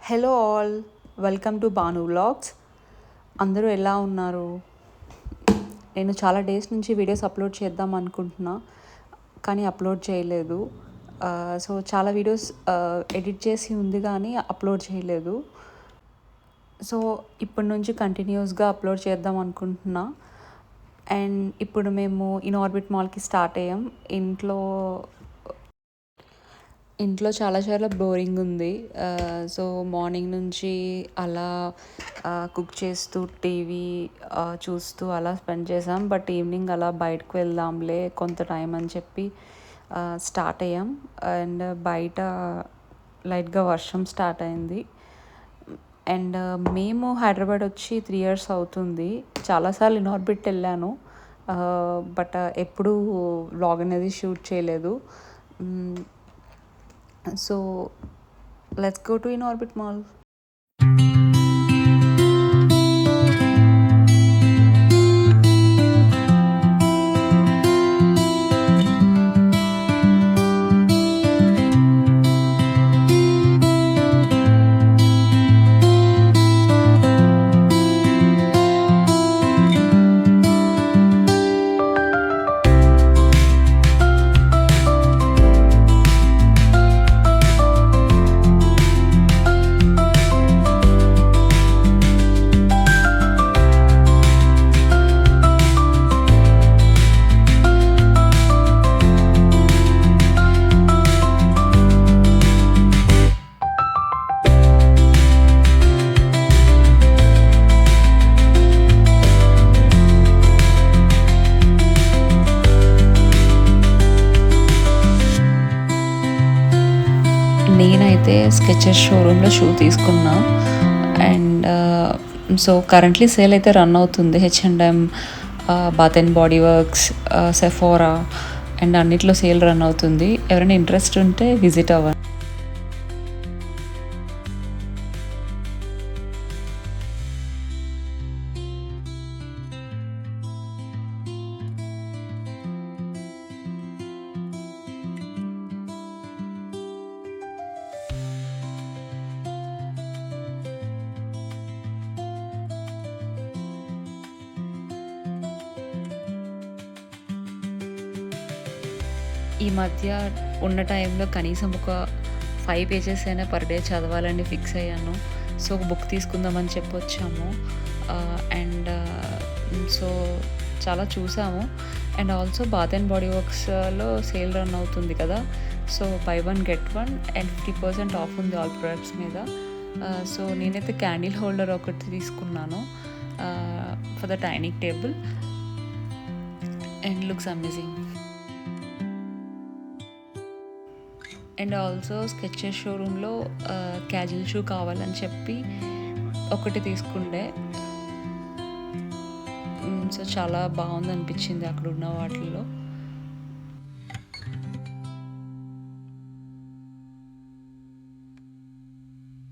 Hello all, welcome to Banu vlogs. అందరూ ఎలా ఉన్నారు? నేను చాలా డేస్ నుంచి వీడియోస్ అప్లోడ్ చేద్దాం అనుకుంటున్నా, కానీ అప్లోడ్ చేయలేదు. సో చాలా వీడియోస్ ఎడిట్ చేసి ఉంది కానీ అప్లోడ్ చేయలేదు. సో ఇప్పటి నుంచి కంటిన్యూస్గా అప్లోడ్ చేద్దాం అనుకుంటున్నా. అండ్ ఇప్పుడు మేము ఇన్ ఆర్బిట్ మాల్కి స్టార్ట్ అయ్యాం. ఇంట్లో చాలా బోరింగ్ ఉంది. సో మార్నింగ్ నుంచి అలా కుక్ చేస్తూ టీవీ చూస్తూ అలా స్పెండ్ చేసాం. బట్ ఈవినింగ్ అలా బయటకు వెళ్దాంలే కొంత టైం అని చెప్పి స్టార్ట్ అయ్యాం. అండ్ బయట లైట్గా వర్షం స్టార్ట్ అయింది. అండ్ మేము హైదరాబాద్ వచ్చి 3 years అవుతుంది. చాలాసార్లు ఇన్ ఆర్బిట్ వెళ్ళాను, బట్ ఎప్పుడూ వ్లాగ్ అనేది షూట్ చేయలేదు. So let's go to In Orbit Mall. నేనైతే స్కెచెస్ షోరూంలో షూ తీసుకున్నా. అండ్ సో కరెంట్లీ సేల్ అయితే రన్ అవుతుంది. H&M, bath and body works, Sephora and అన్నిట్లో సేల్ రన్ అవుతుంది. ఎవరైనా ఇంట్రెస్ట్ ఉంటే విజిట్ అవ్వండి. ఈ మధ్య ఉన్న టైంలో కనీసం ఒక 5 pages అయినా పర్ డే చదవాలని ఫిక్స్ అయ్యాను. సో ఒక బుక్ తీసుకుందామని చెప్పొచ్చాము. అండ్ సో చాలా చూసాము. And also bath and body వర్క్స్లో సేల్ రన్ అవుతుంది కదా. So buy 1 get 1 and 50% off ఉంది ఆల్ ప్రొడక్ట్స్ మీద. సో నేనైతే క్యాండిల్ హోల్డర్ ఒకటి తీసుకున్నాను for the dining table and looks amazing. And also Skechers షోరూంలో క్యాజువల్ షూ కావాలని చెప్పి ఒకటి తీసుకుండే. సో చాలా బాగుంది అనిపించింది అక్కడ ఉన్న వాటిల్లో.